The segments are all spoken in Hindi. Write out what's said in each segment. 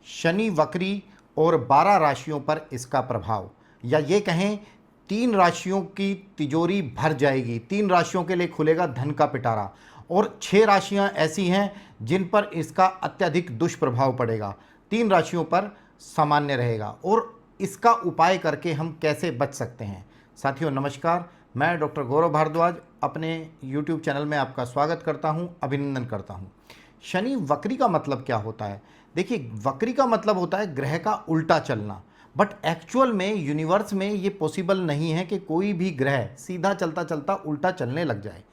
शनि वक्री और 12 राशियों पर इसका प्रभाव, या ये कहें 3 राशियों की तिजोरी भर जाएगी, 3 राशियों के लिए खुलेगा धन का पिटारा। और 6 राशियां ऐसी हैं जिन पर इसका अत्यधिक दुष्प्रभाव पड़ेगा, 3 राशियों पर सामान्य रहेगा। और इसका उपाय करके हम कैसे बच सकते हैं? साथियों नमस्कार, मैं डॉक्टर गौरव भारद्वाज अपने YouTube चैनल में आपका स्वागत करता हूं, अभिनंदन करता हूं। शनि वक्री का मतलब क्या होता है? देखिए, वक्री का मतलब होता है ग्रह का उल्टा चलना, बट एक्चुअल में यूनिवर्स में ये पॉसिबल नहीं है कि कोई भी ग्रह सीधा चलता चलता उल्टा चलने लग जाए।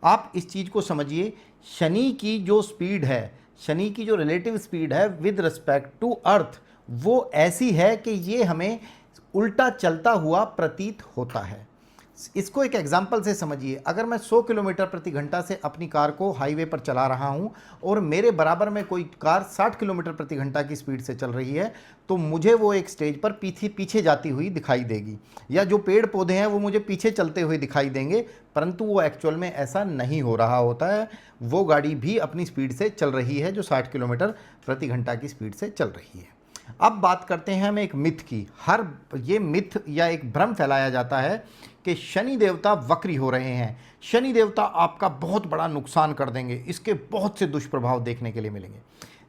आप इस चीज़ को समझिए, शनि की जो स्पीड है, शनि की जो रिलेटिव स्पीड है विद रिस्पेक्ट टू अर्थ, वो ऐसी है कि ये हमें उल्टा चलता हुआ प्रतीत होता है। इसको एक एग्जाम्पल से समझिए। अगर मैं 100 किलोमीटर प्रति घंटा से अपनी कार को हाईवे पर चला रहा हूं और मेरे बराबर में कोई कार 60 किलोमीटर प्रति घंटा की स्पीड से चल रही है, तो मुझे वो एक स्टेज पर पीछे जाती हुई दिखाई देगी, या जो पेड़ पौधे हैं वो मुझे पीछे चलते हुए दिखाई देंगे, परंतु वो एक्चुअल में ऐसा नहीं हो रहा होता है। वो गाड़ी भी अपनी स्पीड से चल रही है जो 60 किलोमीटर प्रति घंटा की स्पीड से चल रही है। अब बात करते हैं हम एक मिथ की। ये मिथ या एक भ्रम फैलाया जाता है कि शनि देवता वक्री हो रहे हैं, शनि देवता आपका बहुत बड़ा नुकसान कर देंगे, इसके बहुत से दुष्प्रभाव देखने के लिए मिलेंगे।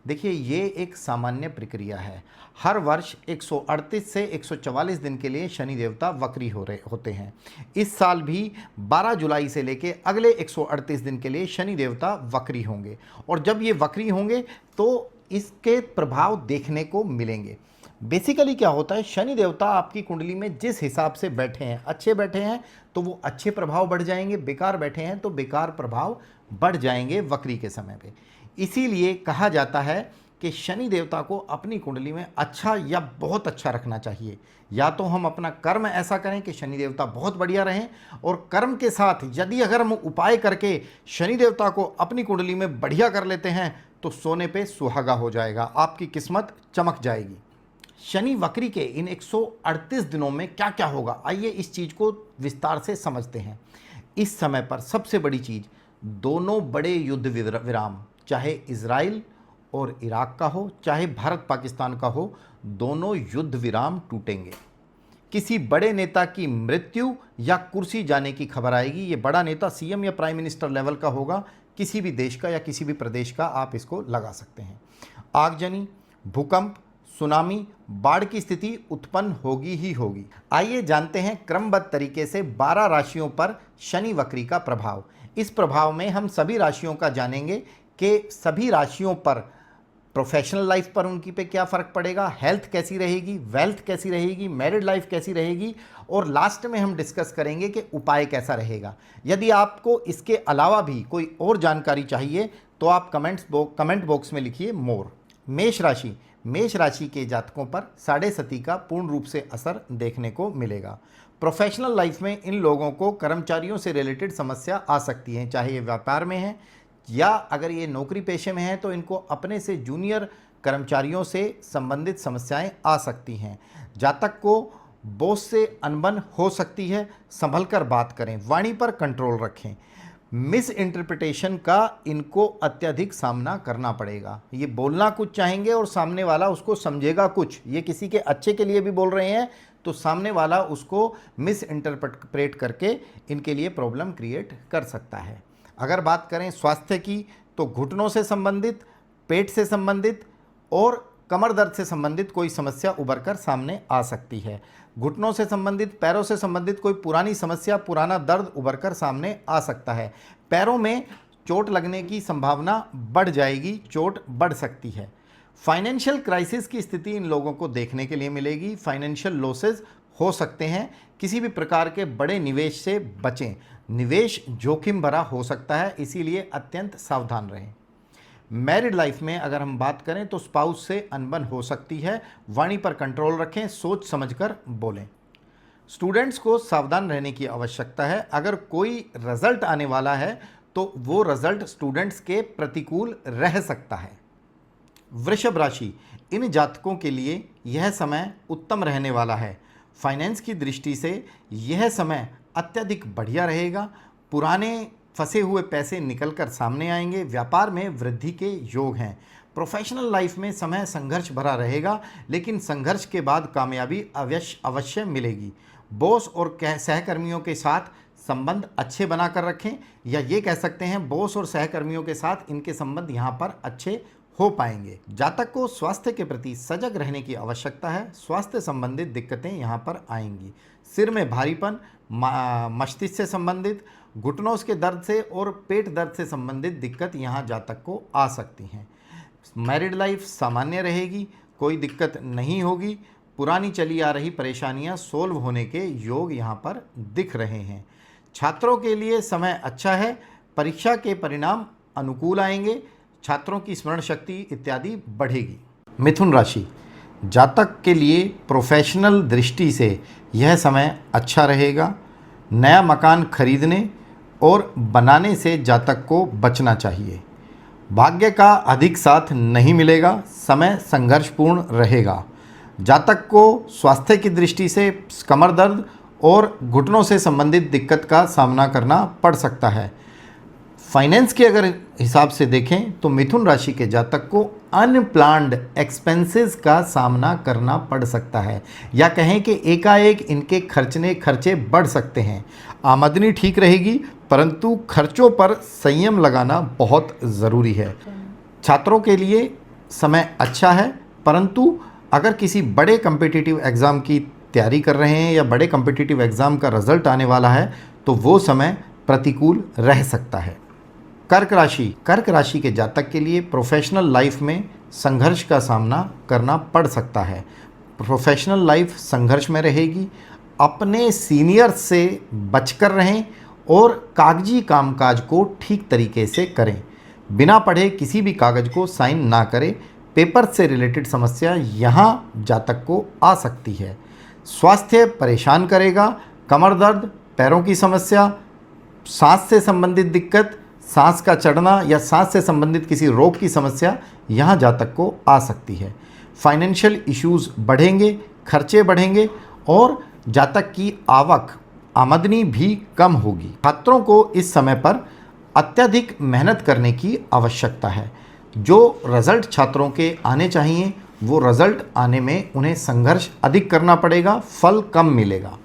देखिए, ये एक सामान्य प्रक्रिया है। हर वर्ष 138 से 144 दिन के लिए शनि देवता वक्री होते हैं। इस साल भी 12 जुलाई से लेके अगले 138 दिन के लिए शनि देवता वक्री होंगे, और जब ये वक्री होंगे तो इसके प्रभाव देखने को मिलेंगे। बेसिकली क्या होता है, शनि देवता आपकी कुंडली में जिस हिसाब से बैठे हैं, अच्छे बैठे हैं तो वो अच्छे प्रभाव बढ़ जाएंगे, बेकार बैठे हैं तो बेकार प्रभाव बढ़ जाएंगे वक्री के समय पे। इसीलिए कहा जाता है कि शनि देवता को अपनी कुंडली में अच्छा या बहुत अच्छा रखना चाहिए। या तो हम अपना कर्म ऐसा करें कि शनि देवता बहुत बढ़िया रहें, और कर्म के साथ यदि अगर हम उपाय करके शनि देवता को अपनी कुंडली में बढ़िया कर लेते हैं तो सोने पे सुहागा हो जाएगा, आपकी किस्मत चमक जाएगी। शनि वक्री के इन 138 दिनों में क्या क्या होगा, आइए इस चीज़ को विस्तार से समझते हैं। इस समय पर सबसे बड़ी चीज़, दोनों बड़े युद्ध विराम, चाहे इजराइल और इराक का हो, चाहे भारत पाकिस्तान का हो, दोनों युद्ध विराम टूटेंगे। किसी बड़े नेता की मृत्यु या कुर्सी जाने की खबर आएगी। ये बड़ा नेता सीएम या प्राइम मिनिस्टर लेवल का होगा, किसी भी देश का या किसी भी प्रदेश का, आप इसको लगा सकते हैं। आगजनी, भूकंप, सुनामी, बाढ़ की स्थिति उत्पन्न होगी ही होगी। आइए जानते हैं क्रमबद्ध तरीके से 12 राशियों पर शनि वक्री का प्रभाव। इस प्रभाव में हम सभी राशियों का जानेंगे कि सभी राशियों पर प्रोफेशनल लाइफ पर उनकी पे क्या फ़र्क पड़ेगा, हेल्थ कैसी रहेगी, वेल्थ कैसी रहेगी, मैरिड लाइफ कैसी रहेगी, और लास्ट में हम डिस्कस करेंगे कि उपाय कैसा रहेगा। यदि आपको इसके अलावा भी कोई और जानकारी चाहिए तो आप कमेंट बॉक्स में लिखिए मोर। मेष राशि के जातकों पर साढ़े सती का पूर्ण रूप से असर देखने को मिलेगा। प्रोफेशनल लाइफ में इन लोगों को कर्मचारियों से रिलेटेड समस्या आ सकती है, चाहे ये व्यापार में है या अगर ये नौकरी पेशे में है तो इनको अपने से जूनियर कर्मचारियों से संबंधित समस्याएं आ सकती हैं। जातक को बॉस से अनबन हो सकती है, संभल कर बात करें, वाणी पर कंट्रोल रखें। मिस इंटरप्रिटेशन का इनको अत्यधिक सामना करना पड़ेगा। ये बोलना कुछ चाहेंगे और सामने वाला उसको समझेगा कुछ। ये किसी के अच्छे के लिए भी बोल रहे हैं तो सामने वाला उसको मिस इंटरप्रेट करके इनके लिए प्रॉब्लम क्रिएट कर सकता है। अगर बात करें स्वास्थ्य की तो घुटनों से संबंधित, पेट से संबंधित और कमर दर्द से संबंधित कोई समस्या उभर कर सामने आ सकती है। घुटनों से संबंधित, पैरों से संबंधित कोई पुरानी समस्या, पुराना दर्द उभर कर सामने आ सकता है। पैरों में चोट लगने की संभावना बढ़ जाएगी, चोट बढ़ सकती है। फाइनेंशियल क्राइसिस की स्थिति इन लोगों को देखने के लिए मिलेगी। फाइनेंशियल लॉसेस हो सकते हैं। किसी भी प्रकार के बड़े निवेश से बचें, निवेश जोखिम भरा हो सकता है, इसीलिए अत्यंत सावधान रहें। मैरिड लाइफ में अगर हम बात करें तो स्पाउस से अनबन हो सकती है, वाणी पर कंट्रोल रखें, सोच समझकर बोलें। स्टूडेंट्स को सावधान रहने की आवश्यकता है। अगर कोई रिजल्ट आने वाला है तो वो रिजल्ट स्टूडेंट्स के प्रतिकूल रह सकता है। वृषभ राशि, इन जातकों के लिए यह समय उत्तम रहने वाला है। फाइनेंस की दृष्टि से यह समय अत्यधिक बढ़िया रहेगा। पुराने फंसे हुए पैसे निकलकर सामने आएंगे। व्यापार में वृद्धि के योग हैं। प्रोफेशनल लाइफ में समय संघर्ष भरा रहेगा, लेकिन संघर्ष के बाद कामयाबी अवश्य मिलेगी। बॉस और सहकर्मियों के साथ संबंध अच्छे बनाकर रखें, या ये कह सकते हैं बॉस और सहकर्मियों के साथ इनके संबंध यहाँ पर अच्छे हो पाएंगे। जातक को स्वास्थ्य के प्रति सजग रहने की आवश्यकता है। स्वास्थ्य संबंधित दिक्कतें यहाँ पर आएंगी। सिर में भारीपन, मस्तिष्क से संबंधित, घुटनों के दर्द से और पेट दर्द से संबंधित दिक्कत यहाँ जातक को आ सकती हैं। मैरिड लाइफ सामान्य रहेगी, कोई दिक्कत नहीं होगी। पुरानी चली आ रही परेशानियाँ सोल्व होने के योग यहाँ पर दिख रहे हैं। छात्रों के लिए समय अच्छा है, परीक्षा के परिणाम अनुकूल आएंगे, छात्रों की स्मरण शक्ति इत्यादि बढ़ेगी। मिथुन राशि, जातक के लिए प्रोफेशनल दृष्टि से यह समय अच्छा रहेगा। नया मकान खरीदने और बनाने से जातक को बचना चाहिए। भाग्य का अधिक साथ नहीं मिलेगा, समय संघर्षपूर्ण रहेगा। जातक को स्वास्थ्य की दृष्टि से कमर दर्द और घुटनों से संबंधित दिक्कत का सामना करना पड़ सकता है। फाइनेंस के अगर हिसाब से देखें तो मिथुन राशि के जातक को अनप्लान्ड एक्सपेंसेस का सामना करना पड़ सकता है, या कहें कि एकाएक इनके खर्चे बढ़ सकते हैं। आमदनी ठीक रहेगी, परंतु खर्चों पर संयम लगाना बहुत ज़रूरी है। छात्रों के लिए समय अच्छा है, परंतु अगर किसी बड़े कम्पिटिटिव एग्ज़ाम की तैयारी कर रहे हैं या बड़े कम्पिटिटिव एग्ज़ाम का रिज़ल्ट आने वाला है तो वो समय प्रतिकूल रह सकता है। कर्क राशि के जातक के लिए प्रोफेशनल लाइफ में संघर्ष का सामना करना पड़ सकता है। प्रोफेशनल लाइफ संघर्ष में रहेगी। अपने सीनियर्स से बचकर रहें और कागजी कामकाज को ठीक तरीके से करें। बिना पढ़े किसी भी कागज़ को साइन ना करें। पेपर से रिलेटेड समस्या यहाँ जातक को आ सकती है। स्वास्थ्य परेशान करेगा। कमर दर्द, पैरों की समस्या, सांस से संबंधित दिक्कत, सांस का चढ़ना या सांस से संबंधित किसी रोग की समस्या यहाँ जातक को आ सकती है। फाइनेंशियल इश्यूज़ बढ़ेंगे, खर्चे बढ़ेंगे और जातक की आमदनी भी कम होगी। छात्रों को इस समय पर अत्यधिक मेहनत करने की आवश्यकता है। जो रिज़ल्ट छात्रों के आने चाहिए वो रिज़ल्ट आने में उन्हें संघर्ष अधिक करना पड़ेगा, फल कम मिलेगा।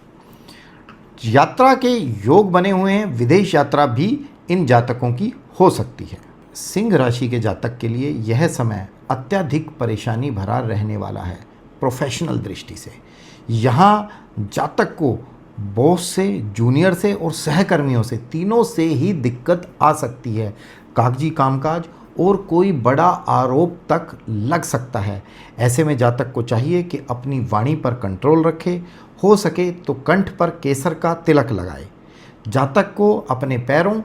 यात्रा के योग बने हुए हैं, विदेश यात्रा भी इन जातकों की हो सकती है। सिंह राशि के जातक के लिए यह समय अत्यधिक परेशानी भरा रहने वाला है। प्रोफेशनल दृष्टि से यहाँ जातक को बॉस से, जूनियर से और सहकर्मियों से, तीनों से ही दिक्कत आ सकती है। कागजी कामकाज और कोई बड़ा आरोप तक लग सकता है। ऐसे में जातक को चाहिए कि अपनी वाणी पर कंट्रोल रखे, हो सके तो कंठ पर केसर का तिलक लगाए। जातक को अपने पैरों,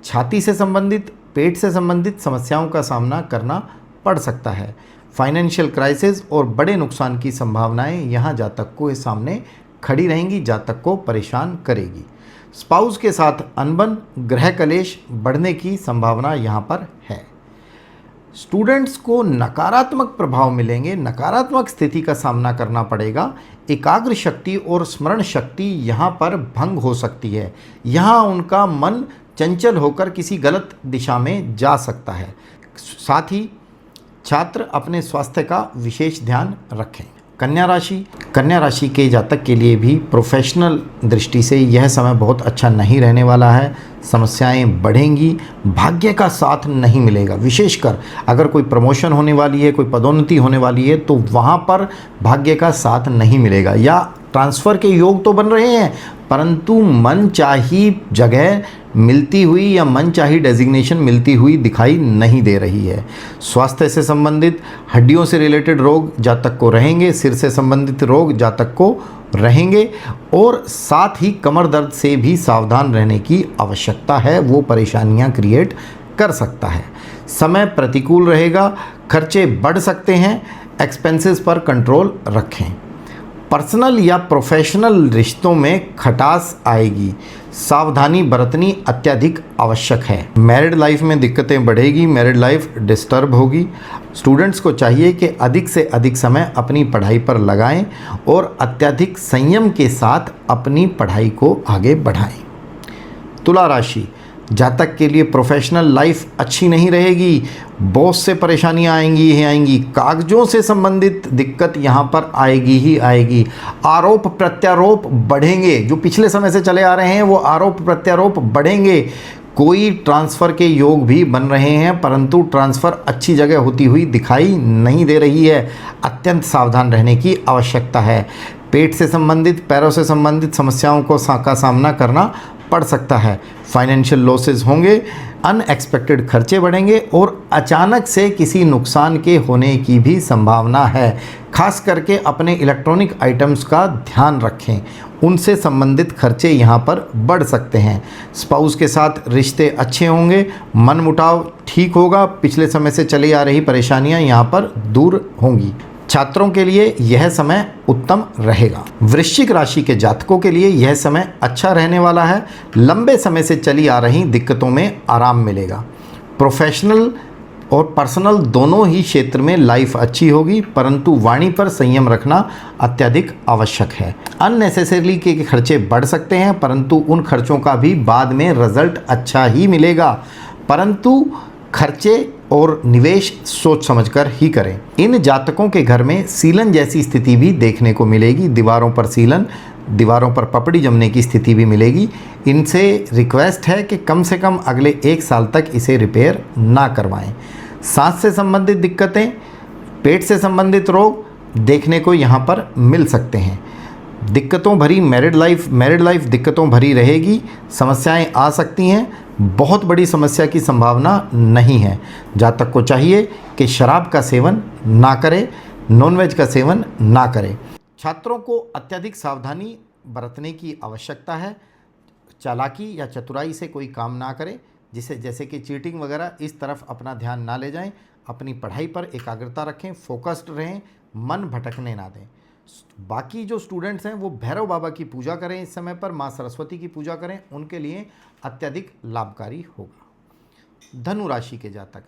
छाती से संबंधित, पेट से संबंधित समस्याओं का सामना करना पड़ सकता है। फाइनेंशियल क्राइसिस और बड़े नुकसान की संभावनाएं यहाँ जातक को सामने खड़ी रहेंगी, जातक को परेशान करेगी। स्पाउस के साथ अनबन, ग्रह कलेश बढ़ने की संभावना यहाँ पर है। स्टूडेंट्स को नकारात्मक प्रभाव मिलेंगे, नकारात्मक स्थिति का सामना करना पड़ेगा। एकाग्र शक्ति और स्मरण शक्ति यहाँ पर भंग हो सकती है। यहाँ उनका मन चंचल होकर किसी गलत दिशा में जा सकता है। साथ ही छात्र अपने स्वास्थ्य का विशेष ध्यान रखें। कन्या राशि के जातक के लिए भी प्रोफेशनल दृष्टि से यह समय बहुत अच्छा नहीं रहने वाला है। समस्याएं बढ़ेंगी, भाग्य का साथ नहीं मिलेगा। विशेषकर अगर कोई प्रमोशन होने वाली है, कोई पदोन्नति होने वाली है तो वहाँ पर भाग्य का साथ नहीं मिलेगा, या ट्रांसफ़र के योग तो बन रहे हैं परंतु मनचाही जगह मिलती हुई या मनचाही डेजिग्नेशन मिलती हुई दिखाई नहीं दे रही है। स्वास्थ्य से संबंधित, हड्डियों से रिलेटेड रोग जातक को रहेंगे, सिर से संबंधित रोग जातक को रहेंगे और साथ ही कमर दर्द से भी सावधान रहने की आवश्यकता है, वो परेशानियां क्रिएट कर सकता है। समय प्रतिकूल रहेगा, खर्चे बढ़ सकते हैं, एक्सपेंसेस पर कंट्रोल रखें। पर्सनल या प्रोफेशनल रिश्तों में खटास आएगी, सावधानी बरतनी अत्यधिक आवश्यक है। मैरिड लाइफ में दिक्कतें बढ़ेगी, मैरिड लाइफ डिस्टर्ब होगी। स्टूडेंट्स को चाहिए कि अधिक से अधिक समय अपनी पढ़ाई पर लगाएं और अत्यधिक संयम के साथ अपनी पढ़ाई को आगे बढ़ाएं। तुला राशि, जातक के लिए प्रोफेशनल लाइफ अच्छी नहीं रहेगी, बॉस से परेशानियां आएंगी ही आएंगी, कागजों से संबंधित दिक्कत यहाँ पर आएगी ही आएगी। आरोप प्रत्यारोप बढ़ेंगे, जो पिछले समय से चले आ रहे हैं वो आरोप प्रत्यारोप बढ़ेंगे। कोई ट्रांसफ़र के योग भी बन रहे हैं, परंतु ट्रांसफ़र अच्छी जगह होती हुई दिखाई नहीं दे रही है। अत्यंत सावधान रहने की आवश्यकता है। पेट से संबंधित, पैरों से संबंधित समस्याओं का सामना करना पड़ सकता है। फाइनेंशियल लॉसेस होंगे, अनएक्सपेक्टेड खर्चे बढ़ेंगे और अचानक से किसी नुकसान के होने की भी संभावना है। खास करके अपने इलेक्ट्रॉनिक आइटम्स का ध्यान रखें, उनसे संबंधित खर्चे यहाँ पर बढ़ सकते हैं। स्पाउस के साथ रिश्ते अच्छे होंगे, मनमुटाव ठीक होगा, पिछले समय से चली आ रही परेशानियाँ यहाँ पर दूर होंगी। छात्रों के लिए यह समय उत्तम रहेगा। वृश्चिक राशि के जातकों के लिए यह समय अच्छा रहने वाला है। लंबे समय से चली आ रही दिक्कतों में आराम मिलेगा। प्रोफेशनल और पर्सनल दोनों ही क्षेत्र में लाइफ अच्छी होगी, परंतु वाणी पर संयम रखना अत्यधिक आवश्यक है। अननेसेसरली के खर्चे बढ़ सकते हैं, परंतु उन खर्चों का भी बाद में रिजल्ट अच्छा ही मिलेगा, परंतु खर्चे और निवेश सोच समझकर ही करें। इन जातकों के घर में सीलन जैसी स्थिति भी देखने को मिलेगी। दीवारों पर सीलन, दीवारों पर पपड़ी जमने की स्थिति भी मिलेगी। इनसे रिक्वेस्ट है कि कम से कम अगले 1 साल तक इसे रिपेयर ना करवाएं। सांस से संबंधित दिक्कतें, पेट से संबंधित रोग देखने को यहाँ पर मिल सकते हैं। दिक्कतों भरी मैरिड लाइफ दिक्कतों भरी रहेगी। समस्याएं आ सकती हैं, बहुत बड़ी समस्या की संभावना नहीं है। जातक को चाहिए कि शराब का सेवन ना करें, नॉनवेज का सेवन ना करें। छात्रों को अत्यधिक सावधानी बरतने की आवश्यकता है। चालाकी या चतुराई से कोई काम ना करें, जैसे कि चीटिंग वगैरह, इस तरफ अपना ध्यान ना ले जाएं। अपनी पढ़ाई पर एकाग्रता रखें, फोकस्ड रहें, मन भटकने ना दें। बाकी जो स्टूडेंट्स हैं वो भैरव बाबा की पूजा करें, इस समय पर माँ सरस्वती की पूजा करें, उनके लिए अत्यधिक लाभकारी होगा। धनु राशि के जातक,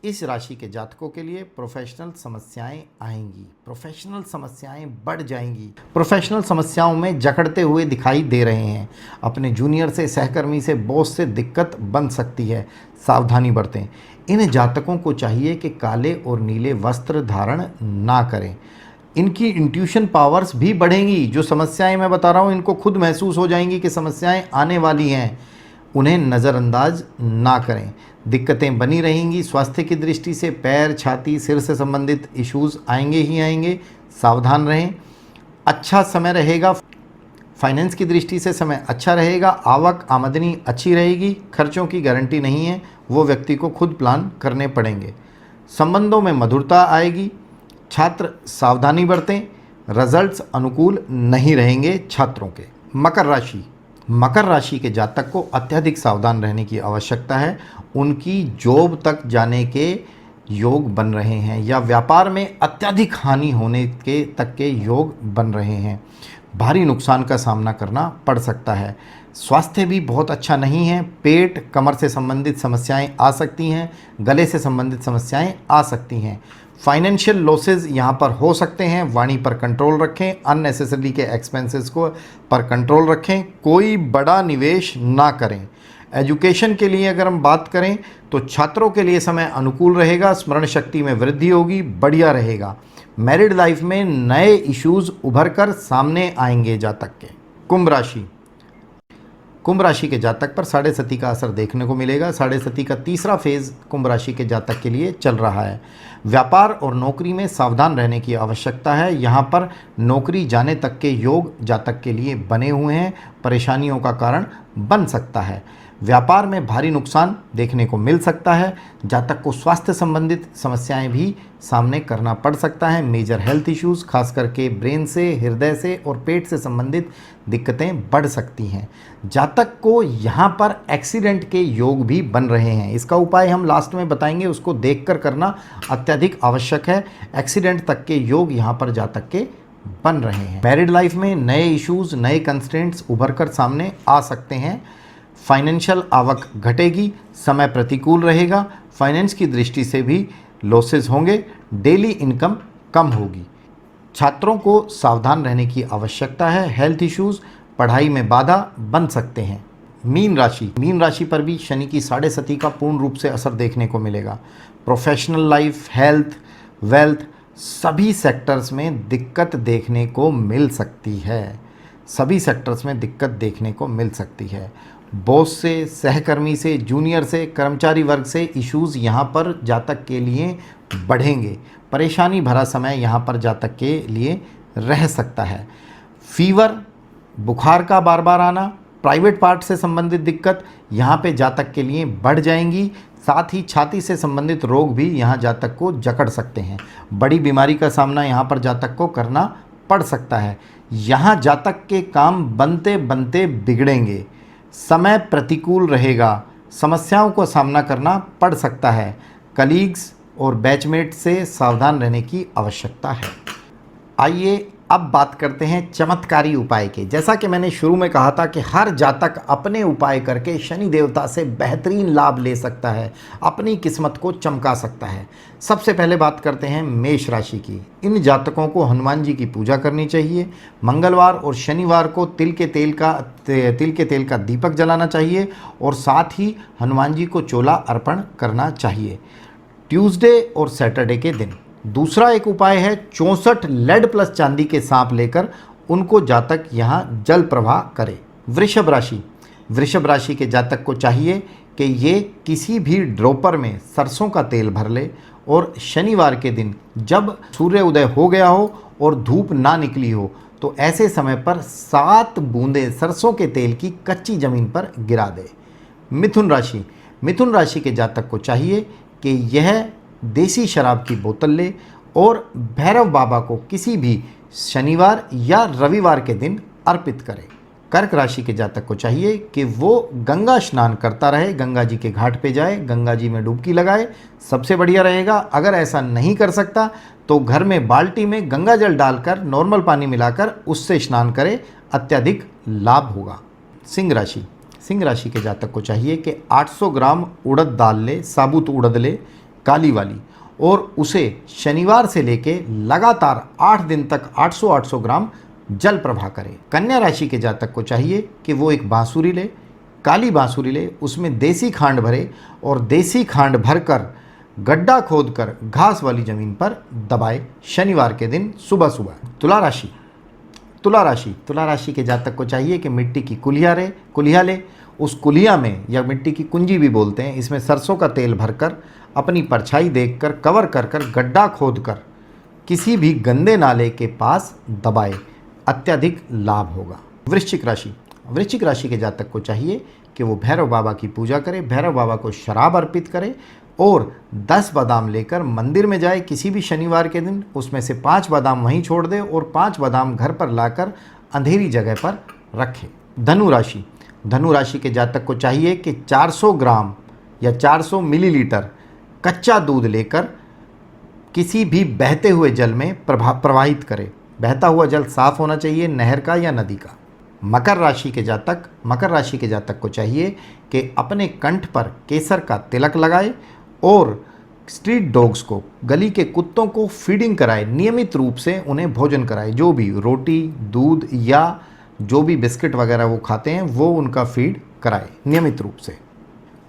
इस राशि के जातकों के लिए प्रोफेशनल समस्याएं आएंगी, प्रोफेशनल समस्याएं बढ़ जाएंगी। प्रोफेशनल समस्याओं में जकड़ते हुए दिखाई दे रहे हैं। अपने जूनियर से, सहकर्मी से, बॉस से दिक्कत बन सकती है, सावधानी बरतें। इन जातकों को चाहिए कि काले और नीले वस्त्र धारण ना करें। इनकी इंट्यूशन पावर्स भी बढ़ेंगी। जो समस्याएं मैं बता रहा हूँ, इनको खुद महसूस हो जाएंगी कि समस्याएं आने वाली हैं, उन्हें नज़रअंदाज ना करें। दिक्कतें बनी रहेंगी। स्वास्थ्य की दृष्टि से पैर, छाती, सिर से संबंधित इश्यूज़ आएंगे ही आएंगे, सावधान रहें। अच्छा समय रहेगा। फाइनेंस की दृष्टि से समय अच्छा रहेगा। आवक आमदनी अच्छी रहेगी। खर्चों की गारंटी नहीं है, वो व्यक्ति को खुद प्लान करने पड़ेंगे। संबंधों में मधुरता आएगी। छात्र सावधानी बरतें, रिजल्ट्स अनुकूल नहीं रहेंगे छात्रों के। मकर राशि के जातक को अत्यधिक सावधान रहने की आवश्यकता है। उनकी जॉब तक जाने के योग बन रहे हैं या व्यापार में अत्यधिक हानि होने के तक के योग बन रहे हैं। भारी नुकसान का सामना करना पड़ सकता है। स्वास्थ्य भी बहुत अच्छा नहीं है। पेट, कमर से संबंधित समस्याएं आ सकती हैं, गले से संबंधित समस्याएं आ सकती हैं। फाइनेंशियल लॉसेस यहाँ पर हो सकते हैं। वाणी पर कंट्रोल रखें, अननेसेसरी के एक्सपेंसेस को पर कंट्रोल रखें। कोई बड़ा निवेश ना करें। एजुकेशन के लिए अगर हम बात करें तो छात्रों के लिए समय अनुकूल रहेगा। स्मरण शक्ति में वृद्धि होगी, बढ़िया रहेगा। मैरिड लाइफ में नए इश्यूज उभर कर सामने आएंगे जातक के। कुंभ राशि के जातक पर साढ़े सती का असर देखने को मिलेगा। साढ़े सती का तीसरा फेज कुंभ राशि के जातक के लिए चल रहा है। व्यापार और नौकरी में सावधान रहने की आवश्यकता है। यहाँ पर नौकरी जाने तक के योग जातक के लिए बने हुए हैं, परेशानियों का कारण बन सकता है। व्यापार में भारी नुकसान देखने को मिल सकता है। जातक को स्वास्थ्य संबंधित समस्याएं भी सामने करना पड़ सकता है। मेजर हेल्थ इश्यूज़, खास करके ब्रेन से, हृदय से और पेट से संबंधित दिक्कतें बढ़ सकती हैं। जातक को यहाँ पर एक्सीडेंट के योग भी बन रहे हैं। इसका उपाय हम लास्ट में बताएंगे, उसको देखकर करना अत्यधिक आवश्यक है। एक्सीडेंट तक के योग यहाँ पर जातक के बन रहे हैं। मैरिड लाइफ में नए इश्यूज़, नए कंस्ट्रेंट्स उभर कर सामने आ सकते हैं। फाइनेंशियल आवक घटेगी, समय प्रतिकूल रहेगा। फाइनेंस की दृष्टि से भी लॉसेस होंगे, डेली इनकम कम होगी। छात्रों को सावधान रहने की आवश्यकता है। हेल्थ इश्यूज़, पढ़ाई में बाधा बन सकते हैं। मीन राशि पर भी शनि की साढ़े सती का पूर्ण रूप से असर देखने को मिलेगा। प्रोफेशनल लाइफ, हेल्थ, वेल्थ, सभी सेक्टर्स में दिक्कत देखने को मिल सकती है। सभी सेक्टर्स में दिक्कत देखने को मिल सकती है। बॉस से, सहकर्मी से, जूनियर से, कर्मचारी वर्ग से इश्यूज़ यहाँ पर जातक के लिए बढ़ेंगे। परेशानी भरा समय यहाँ पर जातक के लिए रह सकता है। फीवर, बुखार का बार बार आना, प्राइवेट पार्ट से संबंधित दिक्कत यहाँ पे जातक के लिए बढ़ जाएंगी। साथ ही छाती से संबंधित रोग भी यहाँ जातक को जकड़ सकते हैं। बड़ी बीमारी का सामना यहाँ पर जातक को करना पड़ सकता है। यहाँ जातक के काम बनते बनते बिगड़ेंगे। समय प्रतिकूल रहेगा, समस्याओं का सामना करना पड़ सकता है। कलीग्स और बैचमेट से सावधान रहने की आवश्यकता है। आइए अब बात करते हैं चमत्कारी उपाय के। जैसा कि मैंने शुरू में कहा था कि हर जातक अपने उपाय करके शनि देवता से बेहतरीन लाभ ले सकता है, अपनी किस्मत को चमका सकता है। सबसे पहले बात करते हैं मेष राशि की। इन जातकों को हनुमान जी की पूजा करनी चाहिए। मंगलवार और शनिवार को तिल के तेल का दीपक जलाना चाहिए और साथ ही हनुमान जी को चोला अर्पण करना चाहिए ट्यूसडे और सैटरडे के दिन। दूसरा एक उपाय है 64 लेड प्लस चांदी के सांप लेकर उनको जातक यहाँ जल प्रवाह करे। वृषभ राशि के जातक को चाहिए कि ये किसी भी ड्रॉपर में सरसों का तेल भर ले और शनिवार के दिन जब सूर्य उदय हो गया हो और धूप ना निकली हो तो ऐसे समय पर 7 बूंदें सरसों के तेल की कच्ची जमीन पर गिरा दे। मिथुन राशि के जातक को चाहिए कि यह देसी शराब की बोतल ले और भैरव बाबा को किसी भी शनिवार या रविवार के दिन अर्पित करे। कर्क राशि के जातक को चाहिए कि वो गंगा स्नान करता रहे, गंगा जी के घाट पे जाए, गंगा जी में डुबकी लगाए, सबसे बढ़िया रहेगा। अगर ऐसा नहीं कर सकता तो घर में बाल्टी में गंगा जल डालकर नॉर्मल पानी मिलाकर उससे स्नान करे, अत्यधिक लाभ होगा। सिंह राशि के जातक को चाहिए कि 800 ग्राम उड़द दाल ले, साबुत उड़द ले, काली वाली, और उसे शनिवार से लेके लगातार 8 दिन तक 800 ग्राम जल प्रवाह करे। कन्या राशि के जातक को चाहिए कि वो एक बांसुरी ले, काली बांसुरी ले, उसमें देसी खांड भरे और देसी खांड भरकर गड्ढा खोदकर घास वाली जमीन पर दबाए शनिवार के दिन सुबह सुबह। तुला राशि के जातक को चाहिए कि मिट्टी की कुलिया ले, उस कुलिया में, या मिट्टी की कुंजी भी बोलते हैं, इसमें सरसों का तेल भरकर अपनी परछाई देखकर कवर कर गड्ढा खोदकर किसी भी गंदे नाले के पास दबाए, अत्यधिक लाभ होगा। वृश्चिक राशि के जातक को चाहिए कि वो भैरव बाबा की पूजा करे, भैरव बाबा को शराब अर्पित करे और 10 बादाम लेकर मंदिर में जाए किसी भी शनिवार के दिन, उसमें से 5 बादाम वहीं छोड़ दे और 5 बादाम घर पर लाकर अंधेरी जगह पर रखे। धनु राशि के जातक को चाहिए कि 400 ग्राम या 400 मिलीलीटर कच्चा दूध लेकर किसी भी बहते हुए जल में प्रवाहित करे। बहता हुआ जल साफ होना चाहिए, नहर का या नदी का। मकर राशि के जातक को चाहिए कि अपने कंठ पर केसर का तिलक लगाए और स्ट्रीट डॉग्स को, गली के कुत्तों को फीडिंग कराए, नियमित रूप से उन्हें भोजन कराए। जो भी रोटी, दूध या जो भी बिस्किट वगैरह वो खाते हैं वो उनका फीड कराए नियमित रूप से।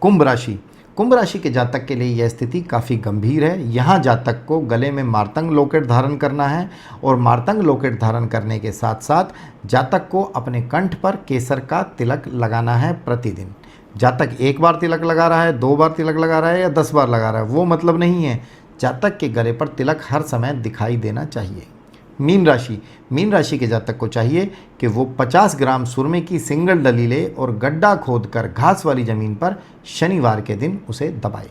कुंभ राशि के जातक के लिए यह स्थिति काफ़ी गंभीर है। यहाँ जातक को गले में मार्तंग लॉकेट धारण करना है और मार्तंग लॉकेट धारण करने के साथ साथ जातक को अपने कंठ पर केसर का तिलक लगाना है प्रतिदिन। जातक 1 बार तिलक लगा रहा है, 2 बार तिलक लगा रहा है या 10 बार लगा रहा है, वो मतलब नहीं है। जातक के गले पर तिलक हर समय दिखाई देना चाहिए। मीन राशि के जातक को चाहिए कि वो 50 ग्राम सुरमे की सिंगल डली ले और गड्ढा खोदकर घास वाली जमीन पर शनिवार के दिन उसे दबाए।